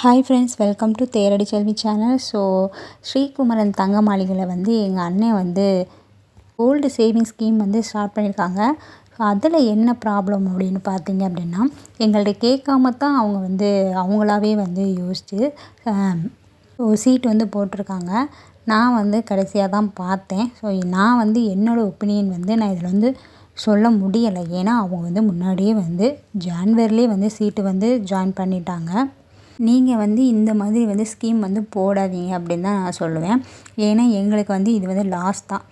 Hi friends, welcome to Theradi Selvi channel. So Srikumaran தங்க மாளிகையில் வந்து எங்கள் அண்ணன் வந்து கோல்டு சேவிங் ஸ்கீம் வந்து ஸ்டார்ட் பண்ணியிருக்காங்க. ஸோ அதில் என்ன ப்ராப்ளம் அப்படின்னு பார்த்தீங்க அப்படின்னா, எங்கள்கிட்ட கேட்காம தான் அவங்க வந்து அவங்களாவே வந்து யோசித்து சீட் வந்து போட்டிருக்காங்க. நான் வந்து கடைசியாக தான் பார்த்தேன். ஸோ நான் வந்து என்னோடய ஒப்பீனியன் வந்து நான் இதில் வந்து சொல்ல முடியலை. ஏன்னா அவங்க வந்து முன்னாடியே வந்து ஜான்வரிலே வந்து சீட்டு வந்து ஜாயின் பண்ணிட்டாங்க. நீங்கள் வந்து இந்த மாதிரி வந்து ஸ்கீம் வந்து போடாதீங்க அப்படின்னு தான் நான் சொல்லுவேன். ஏன்னா எங்களுக்கு வந்து இது வந்து லாஸ் தான்.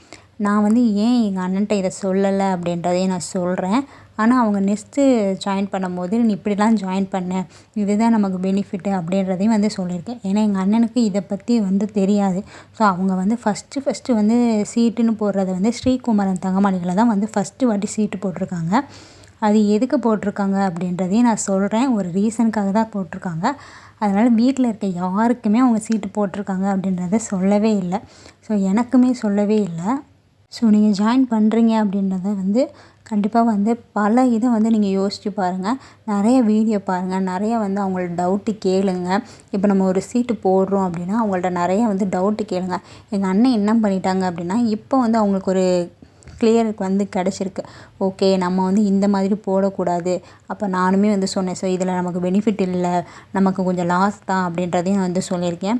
நான் வந்து ஏன் எங்கள் அண்ணன்ட்ட இதை சொல்லலை அப்படின்றதையும் நான் சொல்கிறேன். ஆனால் அவங்க நெக்ஸ்ட்டு ஜாயின் பண்ணும்போது நீ இப்படிலாம் ஜாயின் பண்ண, இதுதான் நமக்கு பெனிஃபிட்டு அப்படின்றதையும் வந்து சொல்லியிருக்கேன். ஏன்னா எங்கள் அண்ணனுக்கு இதை பற்றி வந்து தெரியாது. ஸோ அவங்க வந்து ஃபஸ்ட்டு வந்து சீட்டுன்னு போடுறது வந்து ஸ்ரீகுமரன் தங்கமணிகளை தான் வந்து ஃபஸ்ட்டு வாட்டி சீட்டு போட்டிருக்காங்க. அது எதுக்கு போட்டிருக்காங்க அப்படின்றதையும் நான் சொல்கிறேன். ஒரு ரீசனுக்காக தான் போட்டிருக்காங்க. அதனால் வீட்டில் இருக்க யாருக்குமே அவங்க சீட்டு போட்டிருக்காங்க அப்படின்றத சொல்லவே இல்லை. ஸோ எனக்குமே சொல்லவே இல்லை. ஸோ நீங்கள் ஜாயின் பண்ணுறீங்க அப்படின்றத வந்து கண்டிப்பாக வந்து பல இதை வந்து நீங்கள் யோசித்து பாருங்கள். நிறைய வீடியோ பாருங்கள். நிறைய வந்து அவங்களோட டவுட்டு கேளுங்க. இப்போ நம்ம ஒரு சீட்டு போடுறோம் அப்படின்னா அவங்கள்ட்ட நிறைய வந்து டவுட்டு கேளுங்க. எங்கள் அண்ணன் என்ன பண்ணிட்டாங்க அப்படின்னா, இப்போ வந்து அவங்களுக்கு ஒரு கிளியருக்கு வந்து கிடச்சிருக்கு. ஓகே, நம்ம வந்து இந்த மாதிரி போடக்கூடாது. அப்போ நானுமே வந்து சொன்னேன், ஸோ இதில் நமக்கு பெனிஃபிட் இல்லை, நமக்கு கொஞ்சம் லாஸ் தான் அப்படின்றதையும் நான் வந்து சொல்லியிருக்கேன்.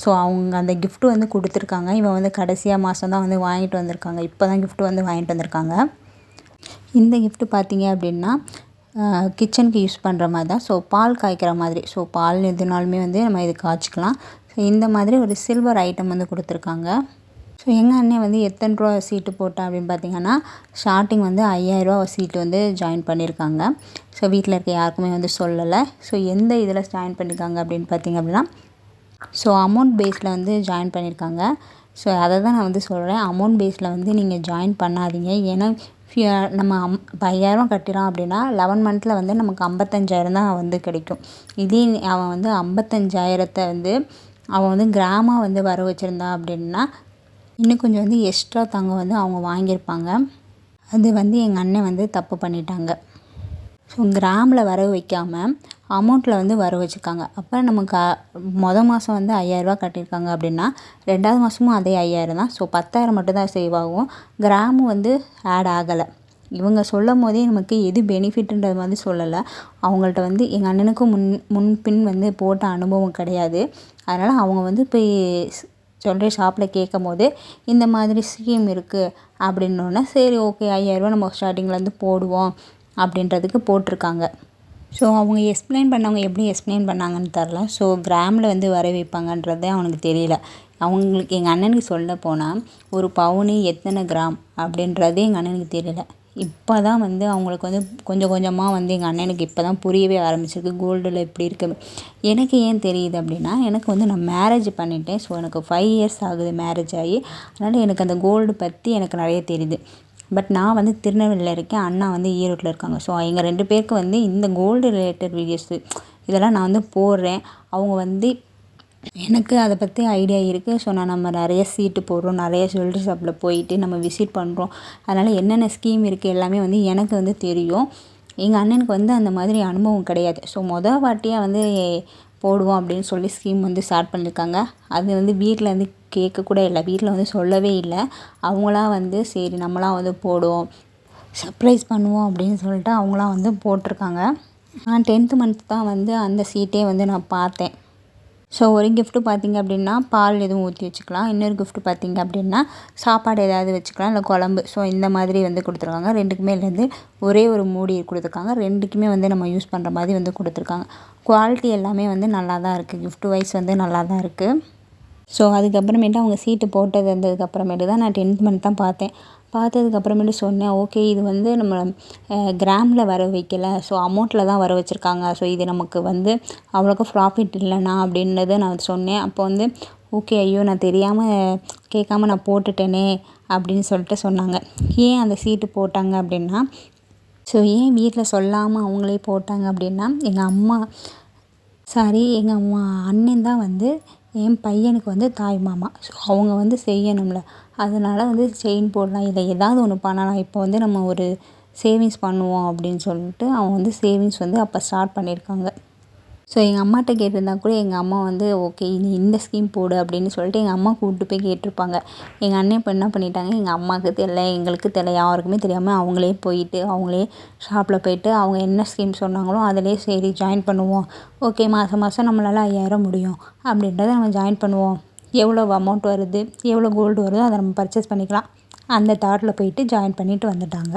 ஸோ அவங்க அந்த கிஃப்ட்டு வந்து கொடுத்துருக்காங்க. இவன் வந்து கடைசியாக மாதம் தான் வந்து வாங்கிட்டு வந்திருக்காங்க. இப்போ தான் கிஃப்ட்டு வந்து வாங்கிட்டு வந்திருக்காங்க. இந்த கிஃப்ட்டு பார்த்தீங்க அப்படின்னா கிச்சனுக்கு யூஸ் பண்ணுற மாதிரி தான். ஸோ பால் காய்க்கிற மாதிரி. ஸோ பால் எதுனாலுமே வந்து நம்ம இது காய்ச்சிக்கலாம். ஸோ இந்த மாதிரி ஒரு சில்வர் ஐட்டம் வந்து கொடுத்துருக்காங்க. ஸோ எங்கள் அண்ணன் வந்து எத்தனை ரூபா சீட்டு போட்டான் அப்படின்னு பார்த்தீங்கன்னா, ஸ்டார்டிங் வந்து 5000 சீட்டு வந்து ஜாயின் பண்ணியிருக்காங்க. ஸோ வீட்டில் இருக்க யாருக்குமே வந்து சொல்லலை. ஸோ எந்த இதில் ஜாயின் பண்ணியிருக்காங்க அப்படின்னு பார்த்தீங்க அப்படின்னா, ஸோ அமௌண்ட் பேஸில் வந்து ஜாயின் பண்ணியிருக்காங்க. ஸோ அதை தான் நான் வந்து சொல்கிறேன். அமௌண்ட் பேஸில் வந்து நீங்கள் ஜாயின் பண்ணாதீங்க. ஏன்னா நம்ம இப்போ 5000 கட்டுறோம் அப்படின்னா 11 மந்த்தில் வந்து நமக்கு 55,000 தான் வந்து கிடைக்கும். இதே அவன் வந்து 55,000 வந்து அவன் வந்து கிராமாக வந்து வர வச்சுருந்தான் அப்படின்னா இன்னும் கொஞ்சம் வந்து எக்ஸ்ட்ரா தங்கம் வந்து அவங்க வாங்கியிருப்பாங்க. அது வந்து எங்கள் அண்ணன் வந்து தப்பு பண்ணிட்டாங்க. ஸோ கிராமில் வர வைக்காமல் அமௌண்ட்டில் வந்து வர வச்சுருக்காங்க. அப்போ நமக்கு மாதம் வந்து 5000 கட்டியிருக்காங்க அப்படின்னா 2வது மாதமும் அதே 5000 தான். ஸோ 10,000 மட்டும் தான் சேவ் ஆகும். கிராமும் வந்து ஆட் ஆகலை. இவங்க சொல்லும் போதே நமக்கு எது பெனிஃபிட்டுன்றது வந்து சொல்லலை. அவங்கள்ட்ட வந்து எங்கள் அண்ணனுக்கு முன்பின் வந்து போட்ட அனுபவம் கிடையாது. அதனால் அவங்க வந்து போய் சொல்கிற ஷாப்பில் கேட்கும்போது இந்த மாதிரி ஸ்கீம் இருக்குது அப்படின்னோடனே சரி ஓகே 5000 நம்ம ஸ்டார்டிங்லேருந்து போடுவோம் அப்படின்றதுக்கு போட்டிருக்காங்க. ஸோ அவங்க எக்ஸ்பிளைன் பண்ணவங்க எப்படி எக்ஸ்பிளைன் பண்ணாங்கன்னு தெரில. ஸோ கிராமில் வந்து வர வைப்பாங்கன்றதே அவனுக்கு தெரியல. அவங்களுக்கு எங்கள் அண்ணனுக்கு சொல்ல போனால் ஒரு பவுனு எத்தனை கிராம் அப்படின்றதே எங்கள் அண்ணனுக்கு தெரியல. இப்போ தான் வந்து அவங்களுக்கு வந்து கொஞ்சம் கொஞ்சமாக வந்து எங்கள் அண்ணனுக்கு இப்போ தான் புரியவே ஆரம்பிச்சிருக்கு கோல்டில் எப்படி இருக்குது. எனக்கு ஏன் தெரியுது அப்படின்னா, எனக்கு வந்து நான் மேரேஜ் பண்ணிட்டேன். ஸோ எனக்கு 5 இயர்ஸ் ஆகுது மேரேஜ் ஆகி. அதனால் எனக்கு அந்த கோல்டு பற்றி எனக்கு நிறைய தெரியுது. பட் நான் வந்து திருநெல்வேலியில் இருக்கேன், அண்ணா வந்து ஈரோட்டில் இருக்காங்க. ஸோ எங்கள் 2 பேருக்கு வந்து இந்த கோல்டு ரிலேட்டட் வீடியோஸு இதெல்லாம் நான் வந்து போடுறேன். அவங்க வந்து எனக்கு அதை பற்றி ஐடியா இருக்குது. ஸோ நம்ம நிறைய சீட்டு போடுறோம், நிறைய ஜுவல்லரி ஷாப்பில் போயிட்டு நம்ம விசிட் பண்ணுறோம். அதனால் என்னென்ன ஸ்கீம் இருக்குது எல்லாமே வந்து எனக்கு வந்து தெரியும். எங்கள் அண்ணனுக்கு வந்து அந்த மாதிரி அனுபவம் கிடையாது. ஸோ வாட்டியாக வந்து போடுவோம் அப்படின்னு சொல்லி ஸ்கீம் வந்து ஸ்டார்ட் பண்ணியிருக்காங்க. அது வந்து வீட்டில் வந்து கேட்கக்கூட இல்லை. வீட்டில் வந்து சொல்லவே இல்லை. அவங்களாம் வந்து சரி நம்மளாம் வந்து போடுவோம், சர்ப்ரைஸ் பண்ணுவோம் அப்படின்னு சொல்லிட்டு அவங்களாம் வந்து போட்டிருக்காங்க. நான் 10th மந்த் தான் வந்து அந்த சீட்டே வந்து நான் பார்த்தேன். ஸோ ஒரு கிஃப்ட்டு பார்த்திங்க அப்படின்னா பால் எதுவும் ஊற்றி வச்சுக்கலாம். இன்னொரு கிஃப்ட்டு பார்த்திங்க அப்படின்னா சாப்பாடு ஏதாவது வச்சுக்கலாம், இல்லை குழம்பு. ஸோ இந்த மாதிரி வந்து கொடுத்துருக்காங்க. 2க்குமே வந்து ஒரே ஒரு மூடி கொடுத்துருக்காங்க. 2க்குமே வந்து நம்ம யூஸ் பண்ணுற மாதிரி வந்து கொடுத்துருக்காங்க. குவாலிட்டி எல்லாமே வந்து நல்லா தான் இருக்குது. கிஃப்ட் வைஸ் வந்து நல்லா தான் இருக்குது. ஸோ அதுக்கப்புறமேட்டு அவங்க சீட்டு போட்டது வந்ததுக்கப்புறமேட்டு தான் நான் 10th மந்த் தான் பார்த்தேன். பார்த்ததுக்கப்புறமேட்டு சொன்னேன், ஓகே இது வந்து நம்ம கிராமில் வர வைக்கலை, ஸோ அமௌண்ட்டில் தான் வர வச்சுருக்காங்க. ஸோ இது நமக்கு வந்து அவ்வளோக்கா ப்ராஃபிட் இல்லைண்ணா அப்படின்றத நான் சொன்னேன். அப்போ வந்து ஓகே ஐயோ நான் தெரியாமல் கேட்காம நான் போட்டுட்டேனே அப்படின்னு சொல்லிட்டு சொன்னாங்க. ஏன் அந்த சீட்டு போட்டாங்க அப்படின்னா, ஸோ ஏன் வீட்டில் சொல்லாமல் அவங்களே போட்டாங்க அப்படின்னா, எங்கள் அண்ணன் தான் வந்து என் பையனுக்கு வந்து தாய் மாமா. ஸோ அவங்க வந்து செய்யணும்ல, அதனால் வந்து செயின் போடலாம், இல்லை ஏதாவது ஒன்று பண்ணலாம். இப்போ வந்து நம்ம ஒரு சேவிங்ஸ் பண்ணுவோம் அப்படின்னு சொல்லிட்டு அவங்க வந்து சேவிங்ஸ் வந்து அப்போ ஸ்டார்ட் பண்ணியிருக்காங்க. ஸோ எங்கள் அம்மாட்ட கேட்டிருந்தா கூட எங்கள் அம்மா வந்து ஓகே நீ இந்த ஸ்கீம் போடு அப்படின்னு சொல்லிட்டு எங்கள் அம்மா கூப்பிட்டு போய் கேட்டிருப்பாங்க. எங்கள் அண்ணன் இப்போ என்ன பண்ணிட்டாங்க, எங்கள் அம்மாவுக்கு தெரியல, எங்களுக்கு தெரியல, யாருக்குமே தெரியாமல் அவங்களே போயிட்டு அவங்களே ஷாப்பில் போயிட்டு அவங்க என்ன ஸ்கீம் சொன்னாங்களோ அதிலே சரி ஜாயின் பண்ணுவோம், ஓகே மாதம் மாதம் நம்மளால் 5000 முடியும் அப்படின்றத நம்ம ஜாயின் பண்ணுவோம், எவ்வளோ அமௌண்ட் வருது எவ்வளோ கோல்டு வருதோ அதை நம்ம பர்ச்சேஸ் பண்ணிக்கலாம், அந்த தாட்டில் போயிட்டு ஜாயின் பண்ணிவிட்டு வந்துட்டாங்க.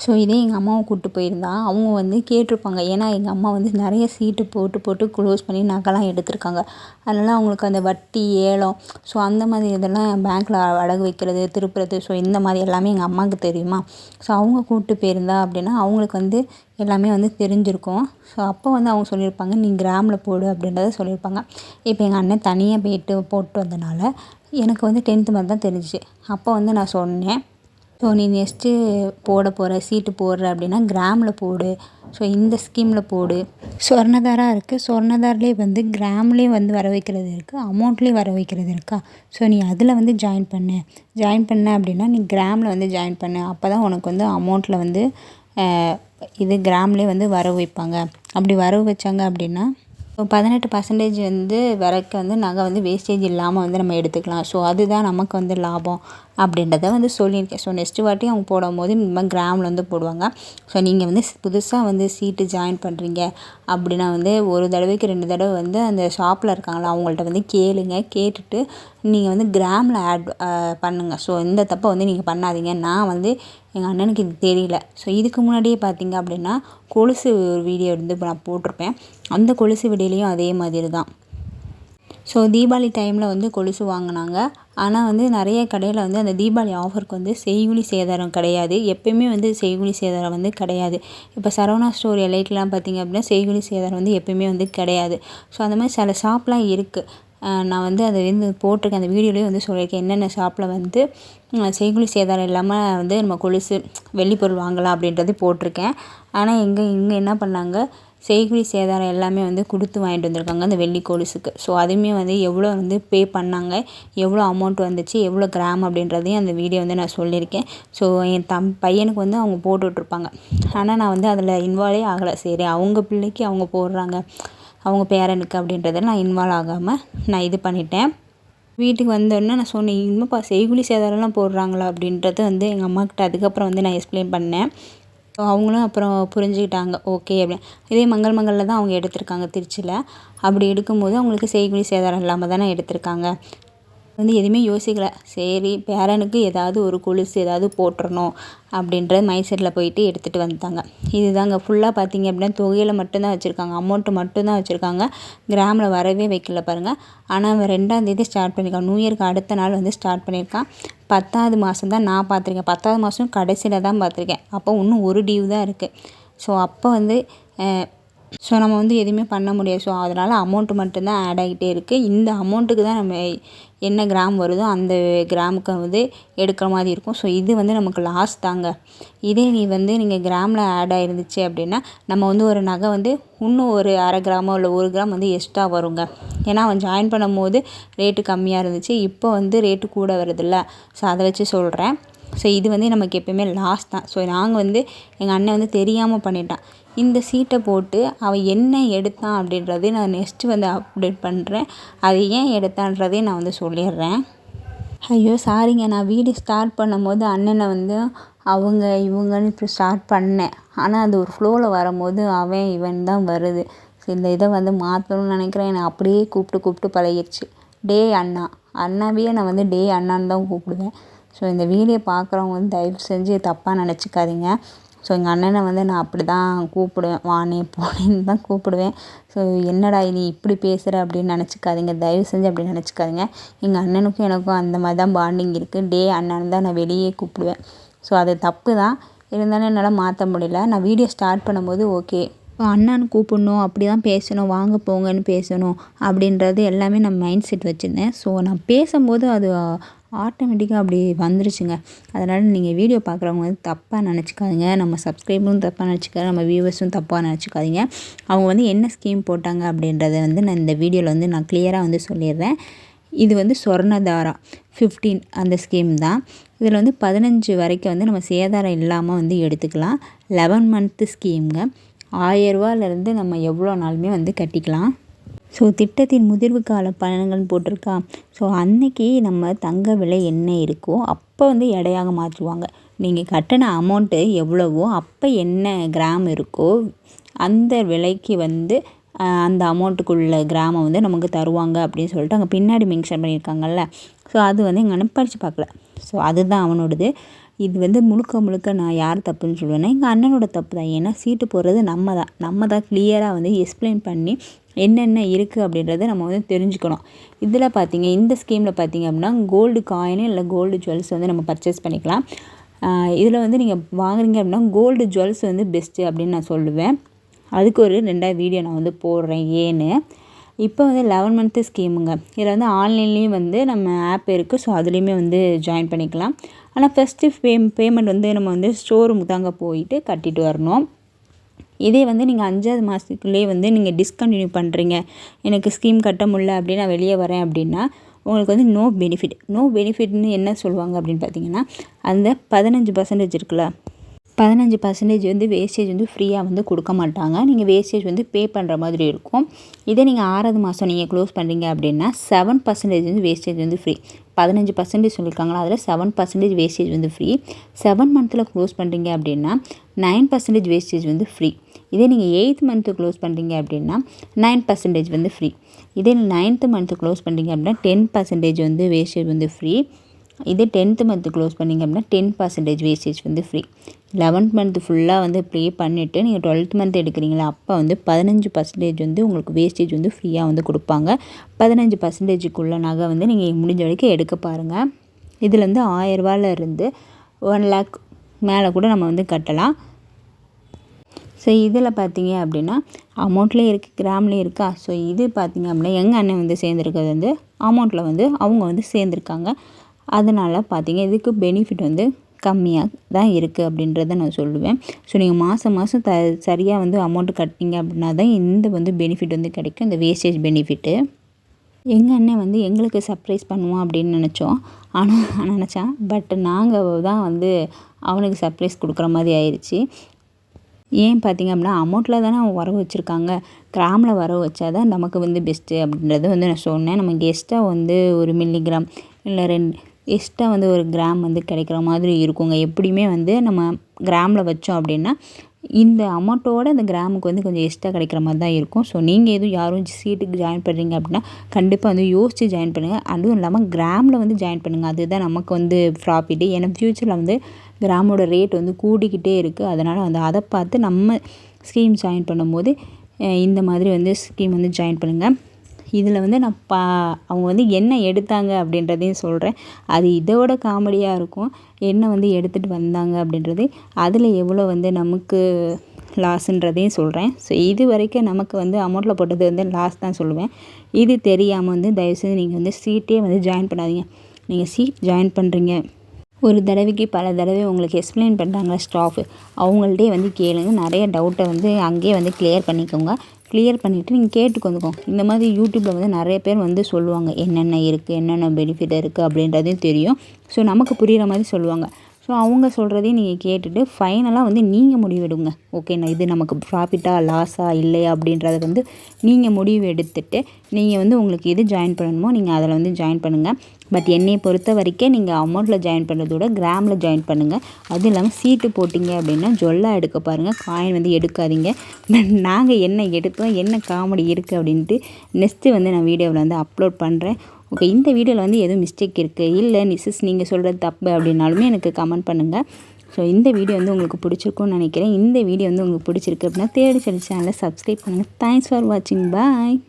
ஸோ இதே எங்கள் அம்மாவை கூப்பிட்டு போயிருந்தா அவங்க வந்து கேட்டிருப்பாங்க. ஏன்னா எங்கள் அம்மா வந்து நிறைய சீட்டு போட்டு போட்டு க்ளோஸ் பண்ணி நகைலாம் எடுத்திருக்காங்க. அதனால் அவங்களுக்கு அந்த வட்டி, ஏலம், ஸோ அந்த மாதிரி இதெல்லாம் பேங்க்கில் அடகு வைக்கிறது, திருப்புறது, ஸோ இந்த மாதிரி எல்லாமே எங்கள் அம்மாவுக்கு தெரியுமா. ஸோ அவங்க கூப்பிட்டு போயிருந்தா அப்படின்னா அவங்களுக்கு வந்து எல்லாமே வந்து தெரிஞ்சிருக்கும். ஸோ அப்போ வந்து அவங்க சொல்லியிருப்பாங்க நீ கிராமில் போடு அப்படின்றத சொல்லியிருப்பாங்க. இப்போ எங்கள் அண்ணன் தனியாக போயிட்டு போட்டு வந்தனால எனக்கு வந்து 10th மாதிரி தான் தெரிஞ்சிச்சு. அப்போ வந்து நான் சொன்னேன், ஸோ நீ நெக்ஸ்ட்டு போட போகிற சீட்டு போடுற அப்படின்னா கிராமில் போடு, ஸோ இந்த ஸ்கீமில் போடு. சொர்ணதாரா இருக்குது, சொர்ணதார்லேயே வந்து கிராம்லேயே வந்து வர வைக்கிறது இருக்குது, அமௌண்ட்லேயே வர வைக்கிறது இருக்கா. ஸோ நீ அதில் வந்து ஜாயின் பண்ண அப்படின்னா நீ கிராமில் வந்து ஜாயின் பண்ணு, அப்போ தான் உனக்கு வந்து அமௌண்ட்டில் வந்து இது கிராம்லேயே வந்து வர வைப்பாங்க. அப்படி வர வச்சாங்க அப்படின்னா 18% வந்து வரைக்கும் வந்து நகை வந்து வேஸ்டேஜ் இல்லாமல் வந்து நம்ம எடுத்துக்கலாம். ஸோ அதுதான் நமக்கு வந்து லாபம் அப்படின்றத வந்து சொல்லியிருக்கேன். ஸோ நெக்ஸ்ட்டு வாட்டி அவங்க போடும்போது இந்த மாதிரி கிராமில் வந்து போடுவாங்க. ஸோ நீங்கள் வந்து புதுசாக வந்து சீட்டு ஜாயின் பண்ணுறீங்க அப்படின்னா வந்து ஒரு தடவைக்கு 2 தடவை வந்து அந்த ஷாப்பில் இருக்காங்களா அவங்கள்ட்ட வந்து கேளுங்க. கேட்டுட்டு நீங்கள் வந்து கிராமில் ஆட் பண்ணுங்கள். ஸோ இந்த தப்பை வந்து நீங்கள் பண்ணாதீங்க. நான் வந்து எங்கள் அண்ணனுக்கு இது தெரியல. ஸோ இதுக்கு முன்னாடியே பார்த்தீங்க அப்படின்னா கொலுசு ஒரு வீடியோ வந்து நான் போட்டிருப்பேன். அந்த கொலுசு வீடியோலையும் அதே மாதிரி தான். ஸோ தீபாவளி டைமில் வந்து கொலுசு வாங்கினாங்க. ஆனால் வந்து நிறைய கடையில் வந்து அந்த தீபாவளி ஆஃபருக்கு வந்து செய்கூலி சேதாரம் கிடையாது. எப்பயுமே வந்து செய்கூலி சேதாரம் வந்து கிடையாது. இப்போ சரவணா ஸ்டோர் எலைட்லாம் பார்த்திங்க அப்படின்னா செய்கூலி சேதாரம் வந்து எப்பயுமே வந்து கிடையாது. ஸோ அந்த மாதிரி சில ஷாப்லாம் இருக்குது. நான் வந்து அதை வந்து போட்டிருக்கேன். அந்த வீடியோலேயே வந்து சொல்லியிருக்கேன் என்னென்ன ஷாப்பில் வந்து செய்கூலி சேதாரம் இல்லாமல் வந்து நம்ம கொலுசு வெள்ளி பொருள் வாங்கலாம் அப்படின்றது போட்டிருக்கேன். ஆனால் இங்கே என்ன பண்ணாங்க, செய்கூலி சேதாரம் எல்லாமே வந்து கொடுத்து வாங்கிட்டு வந்திருக்காங்க அந்த வெள்ளி கொலுசுக்கு. ஸோ அதுவுமே வந்து எவ்வளோ வந்து பே பண்ணாங்க, எவ்வளோ அமௌண்ட் வந்துச்சு, எவ்வளோ கிராம் அப்படின்றதையும் அந்த வீடியோ வந்து நான் சொல்லியிருக்கேன். ஸோ என் பையனுக்கு வந்து அவங்க போட்டு விட்ருப்பாங்க. ஆனால் நான் வந்து அதில் இன்வால்வே ஆகலை. சரி அவங்க பிள்ளைக்கு அவங்க போடுறாங்க, அவங்க பேரனுக்கு அப்படின்றத நான் இன்வால்வ் ஆகாமல் நான் இது பண்ணிட்டேன். வீட்டுக்கு வந்தோடனே நான் சொன்னேன், இன்னும்ப்பா செய்கூலி சேதாரம்லாம் போடுறாங்களா அப்படின்றது வந்து எங்கள் அம்மாக்கிட்ட அதுக்கப்புறம் வந்து நான் எக்ஸ்பிளைன் பண்ணேன். ஸோ அவங்களும் அப்புறம் புரிஞ்சுக்கிட்டாங்க ஓகே அப்படின்னு. இதே மங்கல்ல தான் அவங்க எடுத்திருக்காங்க திருச்சியில். அப்படி எடுக்கும்போது அவங்களுக்கு செய்கூலி சேதாரம் இல்லாமல் தானே எடுத்திருக்காங்க. வந்து எதுவுமே யோசிக்கல. சரி பேரனுக்கு ஏதாவது ஒரு கொலுசு ஏதாவது போட்டுறணும் அப்படின்ற மைண்ட் செட்டில் போயிட்டு எடுத்துகிட்டு வந்துட்டாங்க. இதுதாங்க ஃபுல்லாக பார்த்தீங்க அப்படின்னா தொகையில் மட்டும்தான் வச்சுருக்காங்க, அமௌண்ட்டு மட்டும்தான் வச்சுருக்காங்க, கிராமில் வரவே வைக்கல பாருங்கள். ஆனால் அவன் 2ஆம் தேதி ஸ்டார்ட் பண்ணியிருக்கான். நியூ இயருக்கு அடுத்த நாள் வந்து ஸ்டார்ட் பண்ணியிருக்கான். 10வது மாதம் தான் நான் பார்த்துருக்கேன். 10வது மாதம் கடைசியில் தான் பார்த்துருக்கேன். அப்போ இன்னும் ஒரு டியூ தான் இருக்குது. ஸோ அப்போ வந்து ஸோ நம்ம வந்து எதுவுமே பண்ண முடியாது. ஸோ அதனால் அமௌண்ட்டு மட்டும்தான் ஆட் ஆகிட்டே இருக்குது. இந்த அமௌண்ட்டுக்கு தான் நம்ம என்ன கிராம் வருதோ அந்த கிராமுக்கு வந்து எடுக்கிற மாதிரி இருக்கும். ஸோ இது வந்து நமக்கு லாஸ் தாங்க. இதே நீங்கள் கிராமில் ஆட் ஆகிருந்துச்சு அப்படின்னா நம்ம வந்து ஒரு நகை வந்து இன்னும் ஒரு 1/2 கிராமோ இல்லை 1 கிராம் வந்து எக்ஸ்ட்ரா வருங்க. ஏன்னா அவன் ஜாயின் பண்ணும்போது ரேட்டு கம்மியாக இருந்துச்சு, இப்போ வந்து ரேட்டு கூட வருதில்ல. ஸோ அதை வச்சு சொல்கிறேன். ஸோ இது வந்து நமக்கு எப்போயுமே லாஸ் தான். ஸோ நாங்கள் வந்து எங்கள் அண்ணன் வந்து தெரியாமல் பண்ணிட்டான். இந்த சீட்டை போட்டு அவன் என்ன எடுத்தான் அப்படின்றதையும் நான் நெக்ஸ்ட்டு வந்து அப்டேட் பண்ணுறேன். அது ஏன் எடுத்தான்றதையும் நான் வந்து சொல்லிடுறேன். ஐயோ சாரிங்க, நான் வீடியோ ஸ்டார்ட் பண்ணும்போது அண்ணனை வந்து அவங்க இவங்கன்னு இப்போ ஸ்டார்ட் பண்ணேன். ஆனால் அது ஒரு ஃப்ளோவில் வரும்போது அவன் இவன் தான் வருது. ஸோ இந்த இதை வந்து மாற்றணும்னு நினைக்கிறேன். என்னை அப்படியே கூப்பிட்டு பழகிடுச்சு. டே அண்ணா, அண்ணாவையே நான் வந்து டே அண்ணான்னு தான் கூப்பிடுவேன். ஸோ இந்த வீடியோ பார்க்குறவங்க வந்து தயவு செஞ்சு தப்பாக நினச்சிக்காதீங்க. ஸோ எங்கள் அண்ணனை வந்து நான் அப்படி தான் கூப்பிடுவேன், வானே போனேன்னு தான் கூப்பிடுவேன். ஸோ என்னடா நீ இப்படி பேசுகிற அப்படின்னு நினச்சிக்காதீங்க, தயவு செஞ்சு அப்படி நினச்சிக்காதீங்க. எங்கள் அண்ணனுக்கும் எனக்கும் அந்த மாதிரி தான் பாண்டிங் இருக்குது. டே அண்ணன் தான் நான் வெளியே கூப்பிடுவேன். ஸோ அது தப்பு தான், இருந்தாலும் என்னால் மாற்ற முடியல. நான் வீடியோ ஸ்டார்ட் பண்ணும்போது ஓகே அண்ணான்னு கூப்பிடணும், அப்படி தான் பேசணும், வாங்க போங்கன்னு பேசணும் அப்படின்றது எல்லாமே நான் மைண்ட் செட் வச்சுருந்தேன். ஸோ நான் பேசும்போது அது ஆட்டோமேட்டிக்காக அப்படி வந்துருச்சுங்க. அதனால் நீங்கள் வீடியோ பார்க்குறவங்க வந்து தப்பாக நினச்சிக்காதீங்க, நம்ம சப்ஸ்கிரைபரும் தப்பாக நினச்சிக்காது, நம்ம வியூவர்ஸும் தப்பாக நினச்சிக்காதீங்க. அவங்க வந்து என்ன ஸ்கீம் போட்டாங்க அப்படின்றத வந்து நான் இந்த வீடியோவில் வந்து நான் கிளியராக வந்து சொல்லிடுறேன். இது வந்து சொர்ணதாரா 15 அந்த ஸ்கீம் தான். இதில் வந்து 15 வரைக்கும் வந்து நம்ம சேதாரம் இல்லாமல் வந்து எடுத்துக்கலாம். 11 மந்த்து ஸ்கீம்ங்க. ரூ. 1000 நம்ம எவ்வளோ நாளுமே வந்து கட்டிக்கலாம். ஸோ திட்டத்தின் முதிர்வு கால பலன்கள்னு போட்டிருக்கா. ஸோ அன்னைக்கு நம்ம தங்க விலை என்ன இருக்கோ அப்போ வந்து எடையாக மாற்றுவாங்க. நீங்கள் கட்டின அமௌண்ட்டு எவ்வளவோ அப்போ என்ன கிராம் இருக்கோ அந்த விலைக்கு வந்து அந்த அமௌண்ட்டுக்குள்ள கிராமை வந்து நமக்கு தருவாங்க அப்படின்னு சொல்லிட்டு அங்கே பின்னாடி மென்ஷன் பண்ணியிருக்காங்கல்ல. ஸோ அது வந்து எங்கள் அண்ணன் படித்து பார்க்கல. ஸோ அதுதான் அவனோடது. இது வந்து முழுக்க நான் யார் தப்புன்னு சொல்லுவேன்னா எங்கள் அண்ணனோட தப்பு தான். ஏன்னா சீட்டு போடுறது நம்ம தான் கிளியராக வந்து எக்ஸ்பிளைன் பண்ணி என்னென்ன இருக்குது அப்படின்றத நம்ம வந்து தெரிஞ்சுக்கணும். இதில் பார்த்தீங்க இந்த ஸ்கீமில் பார்த்தீங்க அப்படின்னா கோல்டு காயின் இல்லை கோல்டு ஜுவல்ஸ் வந்து நம்ம பர்ச்சேஸ் பண்ணிக்கலாம். இதில் வந்து நீங்கள் வாங்குறீங்க அப்படின்னா கோல்டு ஜுவல்ஸ் வந்து பெஸ்ட்டு அப்படின்னு நான் சொல்லுவேன். அதுக்கு ஒரு 2வது வீடியோ நான் வந்து போடுறேன் ஏன்னு. இப்போ வந்து 11 மந்த்து ஸ்கீமுங்க. இதில் வந்து ஆன்லைன்லேயும் வந்து நம்ம ஆப் இருக்குது. ஸோ அதுலேயுமே வந்து ஜாயின் பண்ணிக்கலாம். ஆனால் ஃபஸ்ட்டு பேமெண்ட் வந்து நம்ம வந்து ஸ்டோரூமுக்கு தாங்க போயிட்டு கட்டிட்டு வரணும். இதே வந்து நீங்கள் 5வது மாதத்துக்குள்ளேயே வந்து நீங்கள் டிஸ்கண்டினியூ பண்ணுறீங்க, எனக்கு ஸ்கீம் கட்ட முடியல அப்படின்னு நான் வெளியே வரேன் அப்படின்னா உங்களுக்கு வந்து நோ பெனிஃபிட்னு என்ன சொல்லுவாங்க அப்படின்னு பார்த்தீங்கன்னா அந்த 15% இருக்குல்ல 15% வந்து வேஸ்டேஜ் வந்து ஃப்ரீயாக வந்து கொடுக்க மாட்டாங்க. நீங்கள் வேஸ்டேஜ் வந்து பே பண்ணுற மாதிரி இருக்கும். இதே நீங்கள் 6வது மாதம் நீங்கள் க்ளோஸ் பண்ணுறீங்க அப்படின்னா 7% வந்து வேஸ்டேஜ் வந்து ஃப்ரீ. 15% சொல்லியிருக்காங்களா, அதில் 7% வேஸ்டேஜ் வந்து ஃப்ரீ. 7 மந்த்தில் க்ளோஸ் பண்ணுறீங்க அப்படின்னா 9% வேஸ்டேஜ் வந்து ஃப்ரீ. இதே நீங்கள் 8th மந்த்து க்ளோஸ் பண்ணுறீங்க அப்படின்னா 9% வந்து ஃப்ரீ. இதே 9th மந்த்து க்ளோஸ் பண்ணுறீங்க அப்படின்னா 10% வந்து வேஸ்டேஜ் வந்து ஃப்ரீ. இதே 10th மந்த்து க்ளோஸ் பண்ணிங்க அப்படின்னா 10% வேஸ்டேஜ் வந்து ஃப்ரீ. 11th மந்த்து ஃபுல்லாக வந்து ப்ளே பண்ணிவிட்டு நீங்கள் 12th மந்த் எடுக்கிறீங்களா அப்போ வந்து 15% வந்து உங்களுக்கு வேஸ்டேஜ் வந்து ஃப்ரீயாக வந்து கொடுப்பாங்க. 15%க்குள்ள நகை வந்து நீங்கள் முடிஞ்ச வரைக்கும் எடுக்க பாருங்கள். இதில் வந்து ரூ. 1000 1 lakh மேலே கூட நம்ம வந்து கட்டலாம். ஸோ இதில் பார்த்தீங்க அப்படின்னா அமௌண்ட்லேயும் இருக்குது, கிராம்லேயும் இருக்கா. ஸோ இது பார்த்தீங்க அப்படின்னா எங்கள் அண்ணன் வந்து சேர்ந்துருக்கிறது வந்து அமௌண்ட்டில் வந்து அவங்க வந்து சேர்ந்துருக்காங்க. அதனால் பார்த்தீங்க இதுக்கு பெனிஃபிட் வந்து கம்மியாக தான் இருக்குது அப்படின்றத நான் சொல்லுவேன். ஸோ நீங்கள் மாதம் சரியாக வந்து அமௌண்ட்டு கட்டிங்க அப்படின்னா தான் இந்த வந்து பெனிஃபிட் வந்து கிடைக்கும், இந்த வேஸ்டேஜ் பெனிஃபிட்டு. எங்கள் அண்ணன் வந்து எங்களுக்கு சர்ப்ரைஸ் பண்ணுவான் அப்படின்னு நினச்சான். பட் நாங்கள் தான் வந்து அவனுக்கு சர்ப்ரைஸ் கொடுக்குற மாதிரி ஆயிடுச்சு. ஏன் பார்த்தீங்க அப்படின்னா அமௌண்ட்டில் தானே அவன் வரவு வச்சுருக்காங்க, கிராமில் வரவு வச்சா தான் நமக்கு வந்து பெஸ்ட்டு அப்படின்றத வந்து நான் சொன்னேன். நமக்கு எக்ஸ்ட்ரா வந்து 1 மில்லிகிராம் இல்லை 2 எக்ஸ்ட்ரா வந்து 1 கிராம் வந்து கிடைக்கிற மாதிரி இருக்குங்க. எப்படியுமே வந்து நம்ம கிராமில் வச்சோம் அப்படின்னா இந்த அமௌண்ட்டோட இந்த கிராமுக்கு வந்து கொஞ்சம் எக்ஸ்ட்ரா கிடைக்கிற மாதிரி தான் இருக்கும். ஸோ நீங்கள் எதுவும் யாரும் சீட்டுக்கு ஜாயின் பண்ணுறீங்க அப்படின்னா கண்டிப்பாக வந்து யோசித்து ஜாயின் பண்ணுங்கள். அதுவும் இல்லாமல் கிராமில் வந்து ஜாயின் பண்ணுங்கள். அதுதான் நமக்கு வந்து ப்ராஃபிட்டு. ஏன்னா ஃப்யூச்சரில் வந்து கிராமோட ரேட் வந்து கூடிக்கிட்டே இருக்குது. அதனால் வந்து அதை பார்த்து நம்ம ஸ்கீம் ஜாயின் பண்ணும்போது இந்த மாதிரி வந்து ஸ்கீம் வந்து ஜாயின் பண்ணுங்கள். இதில் வந்து நான் அவங்க வந்து என்ன எடுத்தாங்க அப்படின்றதையும் சொல்கிறேன். அது இதோட காமெடியாக இருக்கும். என்ன வந்து எடுத்துகிட்டு வந்தாங்க அப்படின்றது, அதில் எவ்வளோ வந்து நமக்கு லாஸுன்றதையும் சொல்கிறேன். ஸோ இது வரைக்கும் நமக்கு வந்து அமௌண்ட்டில் போட்டது வந்து லாஸ் தான் சொல்லுவேன். இது தெரியாமல் வந்து தயவுசெய்து நீங்கள் வந்து சீட்டே வந்து ஜாயின் பண்ணாதீங்க. நீங்கள் சீட் ஜாயின் பண்ணுறீங்க, ஒரு தடவைக்கு பல தடவை உங்களுக்கு எக்ஸ்பிளைன் பண்ணுறாங்களா ஸ்டாஃபு, அவங்கள்ட்டே வந்து கேளுங்க. நிறைய டவுட்டை வந்து அங்கேயே வந்து கிளியர் பண்ணிக்கோங்க. கிளியர் பண்ணிவிட்டு நீங்கள் கேட்டுக்கொண்டுக்கோங்க. இந்த மாதிரி யூடியூப்பில் வந்து நிறைய பேர் வந்து சொல்லுவாங்க என்னென்ன இருக்குது, என்னென்ன பெனிஃபிட் இருக்குது அப்படின்றதையும் தெரியும். ஸோ நமக்கு புரிகிற மாதிரி சொல்லுவாங்க. ஸோ அவங்க சொல்கிறதையும் நீங்கள் கேட்டுட்டு ஃபைனலாக வந்து நீங்கள் முடிவெடுங்க. ஓகேண்ணா, இது நமக்கு ப்ராஃபிட்டா லாஸா இல்லையா அப்படின்றத வந்து நீங்கள் முடிவு எடுத்துகிட்டு நீங்கள் வந்து உங்களுக்கு எது ஜாயின் பண்ணணுமோ நீங்கள் அதில் வந்து ஜாயின் பண்ணுங்கள். பட் என்னை பொறுத்த வரைக்கும் நீங்கள் அமௌண்ட்டில் ஜாயின் பண்ணுறதோட கிராமில் ஜாயின் பண்ணுங்கள். அதுவும் இல்லாமல் சீட்டு போட்டிங்க அப்படின்னா ஜொல்லாக எடுக்க பாருங்கள், காயின் வந்து எடுக்காதீங்க. பட் நாங்கள் என்ன எடுத்தோம், என்ன காமெடி இருக்குது அப்படின்ட்டு நெக்ஸ்ட்டு வந்து நான் வீடியோவில் வந்து அப்லோட் பண்ணுறேன். ஓகே, இந்த வீடியோவில் வந்து எதுவும் மிஸ்டேக் இருக்குது இல்லை நீங்கள் சொல்கிறது தப்பு அப்படின்னாலுமே எனக்கு கமெண்ட் பண்ணுங்கள். ஸோ இந்த வீடியோ வந்து உங்களுக்கு பிடிச்சிருக்கும்னு நினைக்கிறேன். இந்த வீடியோ வந்து உங்களுக்கு பிடிச்சிருக்கு அப்படின்னா தேடி சேனலை சப்ஸ்கிரைப் பண்ணுங்கள். தேங்க்ஸ் ஃபார் வாட்சிங். பாய்.